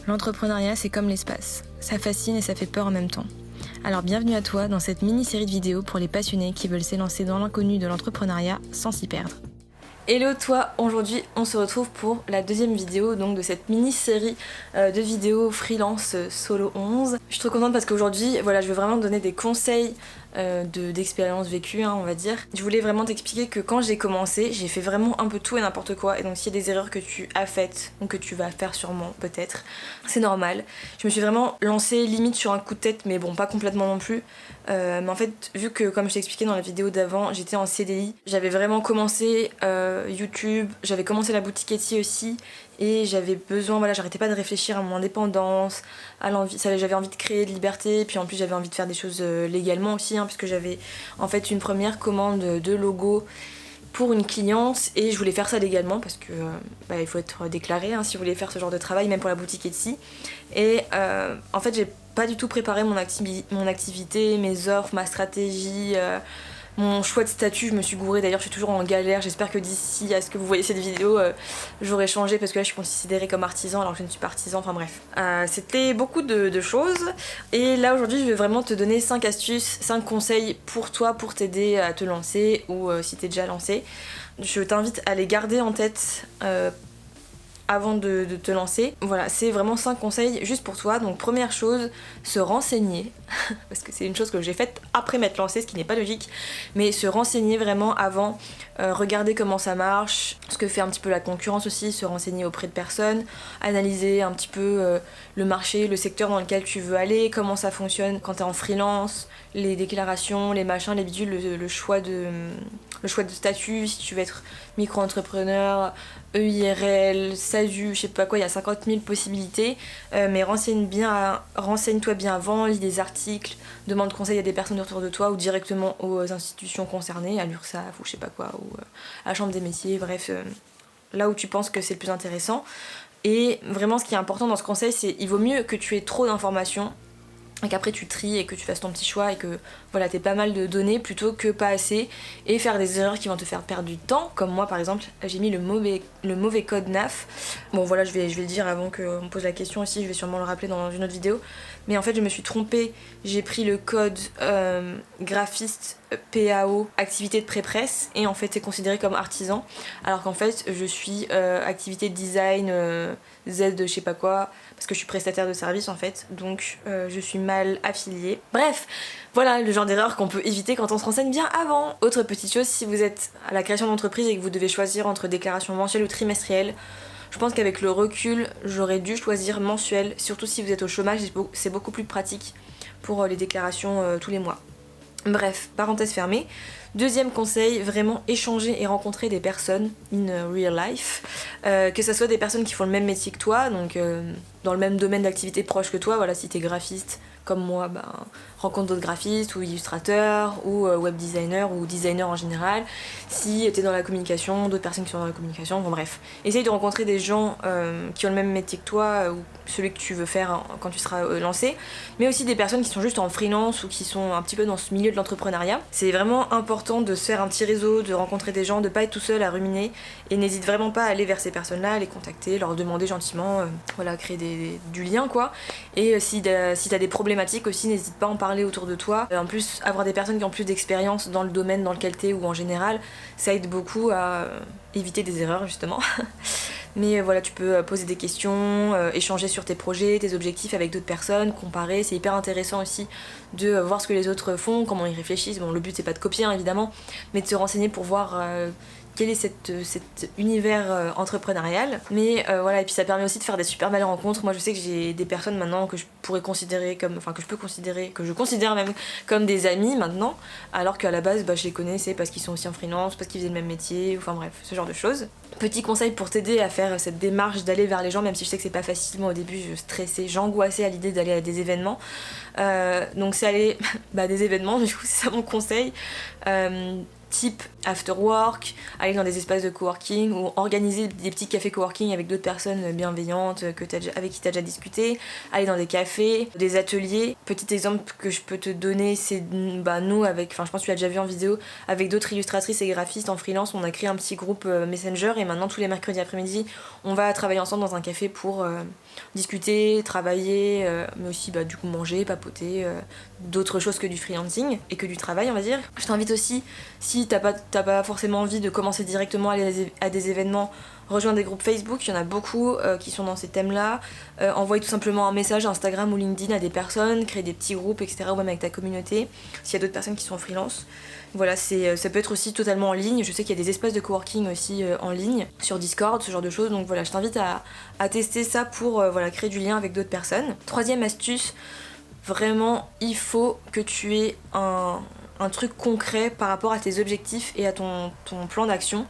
L'entrepreneuriat, c'est comme l'espace. Ça fascine et ça fait peur en même temps. Alors bienvenue à toi dans cette mini-série de vidéos pour les passionnés qui veulent s'élancer dans l'inconnu de l'entrepreneuriat sans s'y perdre. Hello toi, aujourd'hui on se retrouve pour la deuxième vidéo donc de cette mini-série de vidéos freelance solo 11. Je suis trop contente parce qu'aujourd'hui voilà, je veux vraiment te donner des conseils d'expérience vécue on va dire. Je voulais vraiment t'expliquer que quand j'ai commencé, j'ai fait vraiment un peu tout et n'importe quoi, et donc s'il y a des erreurs que tu as faites ou que tu vas faire sûrement peut-être, c'est normal. Je me suis vraiment lancée limite sur un coup de tête, mais bon pas complètement non plus. Mais en fait vu que comme je t'ai expliqué dans la vidéo d'avant, j'étais en CDI, j'avais vraiment commencé YouTube, j'avais commencé la boutique Etsy aussi, et j'avais besoin, voilà, j'arrêtais pas de réfléchir à mon indépendance, à l'envie, j'avais envie de créer de liberté, puis en plus j'avais envie de faire des choses légalement aussi, puisque j'avais en fait une première commande de logo pour une cliente et je voulais faire ça légalement parce que il faut être déclaré si vous voulez faire ce genre de travail, même pour la boutique Etsy. Et en fait j'ai pas du tout préparé mon activité, mes offres, ma stratégie, mon choix de statut. Je me suis gourée, d'ailleurs je suis toujours en galère. J'espère que d'ici à ce que vous voyez cette vidéo j'aurai changé, parce que là je suis considérée comme artisan alors que je ne suis pas artisan, enfin bref. C'était beaucoup de choses, et là aujourd'hui je vais vraiment te donner 5 astuces, 5 conseils pour toi, pour t'aider à te lancer, ou si t'es déjà lancé. Je t'invite à les garder en tête avant de te lancer. Voilà, c'est vraiment 5 conseils juste pour toi. Donc première chose, se renseigner, parce que c'est une chose que j'ai faite après m'être lancée, ce qui n'est pas logique, mais se renseigner vraiment avant, regarder comment ça marche, ce que fait un petit peu la concurrence aussi, se renseigner auprès de personnes, analyser un petit peu le marché, le secteur dans lequel tu veux aller, comment ça fonctionne quand t'es en freelance, les déclarations, les machins, les bidules, le choix de statut, si tu veux être micro-entrepreneur, EIRL, SASU, je sais pas quoi, il y a 50 000 possibilités, mais renseigne-toi bien avant, lis des articles, demande conseil à des personnes autour de toi ou directement aux institutions concernées, à l'URSSAF ou je sais pas quoi, ou à la Chambre des métiers, bref, là où tu penses que c'est le plus intéressant. Et vraiment ce qui est important dans ce conseil, c'est il vaut mieux que tu aies trop d'informations et qu'après tu tries et que tu fasses ton petit choix et que voilà, t'aies pas mal de données plutôt que pas assez, et faire des erreurs qui vont te faire perdre du temps, comme moi par exemple j'ai mis le mauvais code NAF. Bon voilà, je vais le dire avant qu'on me pose la question aussi, je vais sûrement le rappeler dans une autre vidéo, mais en fait je me suis trompée, j'ai pris le code graphiste PAO, activité de pré-presse, et en fait c'est considéré comme artisan, alors qu'en fait je suis activité de design Z de je sais pas quoi, parce que je suis prestataire de service en fait, donc je suis mal affiliée. Bref, voilà le genre d'erreur qu'on peut éviter quand on se renseigne bien avant. Autre petite chose, si vous êtes à la création d'entreprise et que vous devez choisir entre déclaration mensuelle ou trimestrielle, je pense qu'avec le recul, j'aurais dû choisir mensuel, surtout si vous êtes au chômage, c'est beaucoup plus pratique pour les déclarations tous les mois. Bref, parenthèse fermée. Deuxième conseil, vraiment échanger et rencontrer des personnes in real life, que ce soit des personnes qui font le même métier que toi, donc dans le même domaine d'activité proche que toi. Voilà, si t'es graphiste comme moi, rencontre d'autres graphistes ou illustrateurs ou web designer ou designer en général. Si t'es dans la communication, d'autres personnes qui sont dans la communication, bon bref. Essaye de rencontrer des gens qui ont le même métier que toi ou celui que tu veux faire quand tu seras lancé, mais aussi des personnes qui sont juste en freelance ou qui sont un petit peu dans ce milieu de l'entrepreneuriat. C'est vraiment important de se faire un petit réseau, de rencontrer des gens, de pas être tout seul à ruminer, et n'hésite vraiment pas à aller vers ces personnes-là, à les contacter, leur demander gentiment, voilà, créer du lien quoi. Et si t'as des problématiques aussi, n'hésite pas à en parler autour de toi. En plus, avoir des personnes qui ont plus d'expérience dans le domaine dans lequel t'es ou en général, ça aide beaucoup à éviter des erreurs justement. Mais voilà, tu peux poser des questions, échanger sur tes projets, tes objectifs avec d'autres personnes, comparer. C'est hyper intéressant aussi de voir ce que les autres font, comment ils réfléchissent. Bon, le but c'est pas de copier évidemment, mais de se renseigner pour voir quel est cet univers entrepreneurial. Mais voilà, et puis ça permet aussi de faire des super belles rencontres. Moi je sais que j'ai des personnes maintenant que je pourrais considérer comme, enfin que je considère même comme des amis maintenant, alors qu'à la base je les connaissais parce qu'ils sont aussi en freelance, parce qu'ils faisaient le même métier, enfin bref, ce genre de choses. Petit conseil pour t'aider à faire cette démarche d'aller vers les gens, même si je sais que c'est pas facile. Moi au début je stressais, j'angoissais à l'idée d'aller à des événements, donc c'est aller à des événements, du coup c'est ça mon conseil. type after work, aller dans des espaces de coworking ou organiser des petits cafés coworking avec d'autres personnes bienveillantes avec qui tu as déjà discuté, aller dans des cafés, des ateliers. Petit exemple que je peux te donner, c'est nous avec, je pense que tu l'as déjà vu en vidéo, avec d'autres illustratrices et graphistes en freelance, on a créé un petit groupe Messenger et maintenant tous les mercredis après-midi, on va travailler ensemble dans un café pour discuter, travailler, mais aussi du coup manger, papoter, d'autres choses que du freelancing et que du travail on va dire. Je t'invite aussi, si t'as pas forcément envie de commencer directement à aller à des événements, rejoindre des groupes Facebook, il y en a beaucoup qui sont dans ces thèmes-là. Envoyer tout simplement un message Instagram ou LinkedIn à des personnes, créer des petits groupes, etc. ou même avec ta communauté, s'il y a d'autres personnes qui sont en freelance. Voilà, ça peut être aussi totalement en ligne. Je sais qu'il y a des espaces de coworking aussi en ligne, sur Discord, ce genre de choses. Donc voilà, je t'invite à tester ça pour créer du lien avec d'autres personnes. Troisième astuce, vraiment, il faut que tu aies un truc concret par rapport à tes objectifs et à ton plan d'action.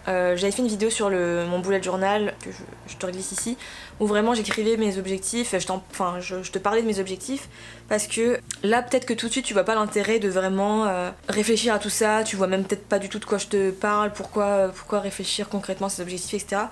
J'avais fait une vidéo sur mon bullet journal que je te glisse ici, où vraiment j'écrivais mes objectifs, je te parlais de mes objectifs, parce que là peut-être que tout de suite tu vois pas l'intérêt de vraiment réfléchir à tout ça, tu vois même peut-être pas du tout de quoi je te parle, pourquoi réfléchir concrètement à ces objectifs, etc.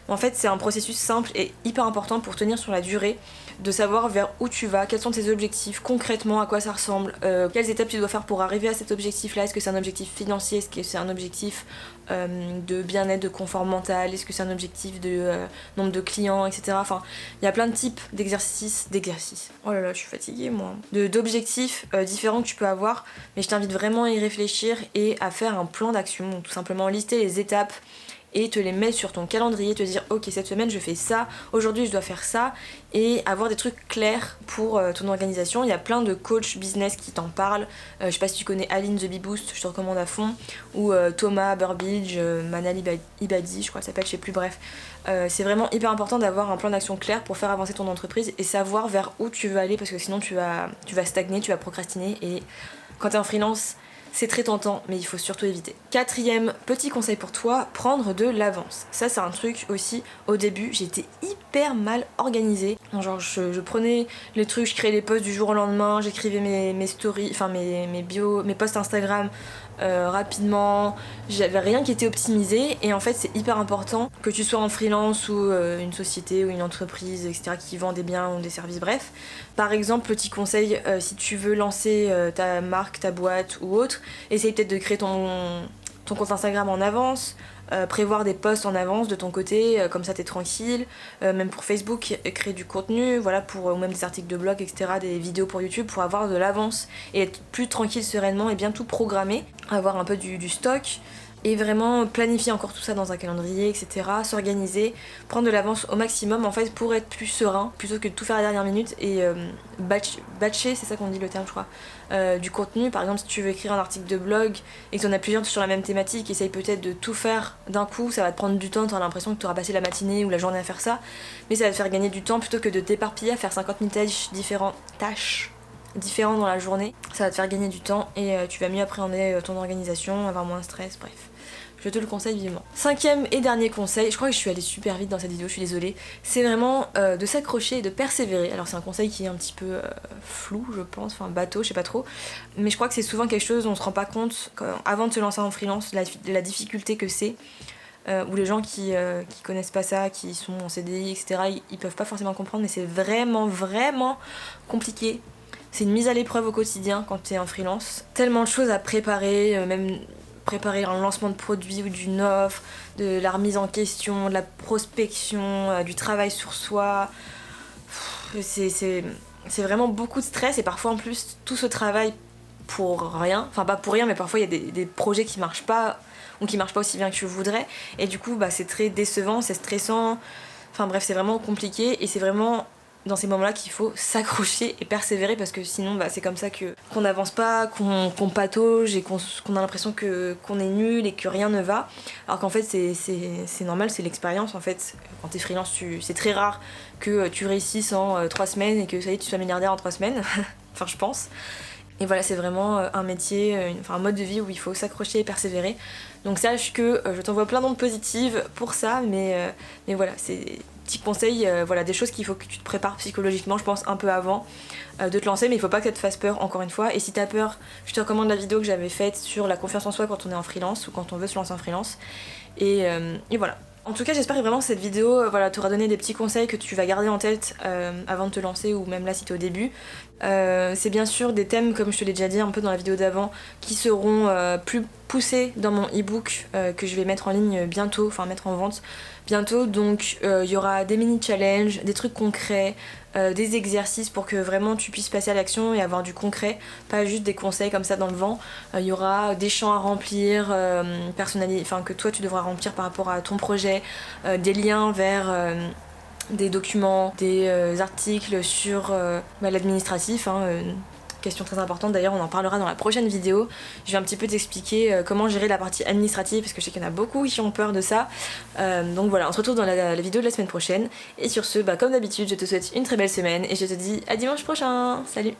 Mais en fait c'est un processus simple et hyper important pour tenir sur la durée, de savoir vers où tu vas, quels sont tes objectifs, concrètement à quoi ça ressemble, quelles étapes tu dois faire pour arriver à cet objectif là, est-ce que c'est un objectif financier, est-ce que c'est un objectif de bien-être, de confort mental, est-ce que c'est un objectif de nombre de clients, etc. Enfin, il y a plein de types d'exercices, oh là là je suis fatiguée moi, d'objectifs différents que tu peux avoir, mais je t'invite vraiment à y réfléchir et à faire un plan d'action, donc tout simplement lister les étapes et te les mettre sur ton calendrier, te dire ok cette semaine je fais ça, aujourd'hui je dois faire ça, et avoir des trucs clairs pour ton organisation. Il y a plein de coachs business qui t'en parlent, je sais pas si tu connais Aline The Bee Boost, je te recommande à fond, ou Thomas Burbidge, Manal Ibadi je crois que ça s'appelle, je sais plus, bref. C'est vraiment hyper important d'avoir un plan d'action clair pour faire avancer ton entreprise et savoir vers où tu veux aller, parce que sinon tu vas stagner, tu vas procrastiner, et quand t'es en freelance c'est très tentant, mais il faut surtout éviter. Quatrième petit conseil pour toi, prendre de l'avance. Ça c'est un truc aussi, au début j'étais hyper mal organisée. Genre je prenais les trucs, je créais les posts du jour au lendemain, j'écrivais mes stories, mes bios, mes posts Instagram rapidement, j'avais rien qui était optimisé, et en fait c'est hyper important que tu sois en freelance ou une société ou une entreprise, etc. qui vend des biens ou des services, bref. Par exemple, petit conseil, si tu veux lancer ta marque, ta boîte ou autre, essaye peut-être de créer ton compte Instagram en avance, prévoir des posts en avance de ton côté, comme ça t'es tranquille, même pour Facebook, créer du contenu, voilà, ou même des articles de blog, etc., des vidéos pour YouTube, pour avoir de l'avance et être plus tranquille sereinement et bien tout programmer, avoir un peu du stock, et vraiment planifier encore tout ça dans un calendrier, etc., s'organiser, prendre de l'avance au maximum en fait pour être plus serein, plutôt que de tout faire à la dernière minute, et batcher, c'est ça qu'on dit le terme je crois, du contenu. Par exemple si tu veux écrire un article de blog et que tu en as plusieurs sur la même thématique, essaye peut-être de tout faire d'un coup, ça va te prendre du temps, tu auras l'impression que tu auras passé la matinée ou la journée à faire ça, mais ça va te faire gagner du temps plutôt que de t'éparpiller à faire 50 000 tâches différentes dans la journée. Ça va te faire gagner du temps et tu vas mieux appréhender ton organisation, avoir moins de stress, bref. Je te le conseille vivement. Cinquième et dernier conseil, je crois que je suis allée super vite dans cette vidéo, je suis désolée, c'est vraiment de s'accrocher et de persévérer. Alors c'est un conseil qui est un petit peu flou je pense, enfin bateau, je sais pas trop, mais je crois que c'est souvent quelque chose dont on se rend pas compte avant de se lancer en freelance, la difficulté que c'est, ou les gens qui connaissent pas ça, qui sont en CDI, etc., ils peuvent pas forcément comprendre, mais c'est vraiment compliqué. C'est une mise à l'épreuve au quotidien quand t'es en freelance. Tellement de choses à préparer, même préparer un lancement de produit ou d'une offre, de la remise en question, de la prospection, du travail sur soi. C'est vraiment beaucoup de stress, et parfois en plus tout ce travail pour rien, enfin pas pour rien, mais parfois il y a des projets qui marchent pas ou qui marchent pas aussi bien que tu voudrais, et du coup c'est très décevant, c'est stressant, enfin bref c'est vraiment compliqué, et c'est vraiment dans ces moments-là qu'il faut s'accrocher et persévérer, parce que sinon c'est comme ça qu'on n'avance pas, qu'on patauge et qu'on a l'impression qu'on est nul et que rien ne va, alors qu'en fait c'est normal, c'est l'expérience en fait. Quand t'es freelance, c'est très rare que tu réussisses en 3 semaines et que ça y est tu sois milliardaire en 3 semaines, enfin je pense. Et voilà, c'est vraiment un métier, un mode de vie où il faut s'accrocher et persévérer. Donc sache que je t'envoie plein d'ondes positives pour ça, mais voilà, petits conseils, voilà, des choses qu'il faut que tu te prépares psychologiquement, je pense, un peu avant de te lancer, mais il faut pas que ça te fasse peur, encore une fois. Et si t'as peur, je te recommande la vidéo que j'avais faite sur la confiance en soi quand on est en freelance ou quand on veut se lancer en freelance. Et voilà. En tout cas, j'espère vraiment que cette vidéo t'aura donné des petits conseils que tu vas garder en tête avant de te lancer, ou même là si t'es au début. C'est bien sûr des thèmes, comme je te l'ai déjà dit un peu dans la vidéo d'avant, qui seront plus poussés dans mon e-book que je vais mettre en ligne bientôt, enfin mettre en vente bientôt. Donc il y aura des mini challenges, des trucs concrets, des exercices pour que vraiment tu puisses passer à l'action et avoir du concret, pas juste des conseils comme ça dans le vent. Il y aura des champs à remplir, que toi tu devras remplir par rapport à ton projet, des liens vers des documents, des articles sur l'administratif, question très importante, d'ailleurs on en parlera dans la prochaine vidéo. Je vais un petit peu t'expliquer comment gérer la partie administrative, parce que je sais qu'il y en a beaucoup qui ont peur de ça. Donc voilà, on se retrouve dans la vidéo de la semaine prochaine. Et sur ce, comme d'habitude, je te souhaite une très belle semaine et je te dis à dimanche prochain. Salut!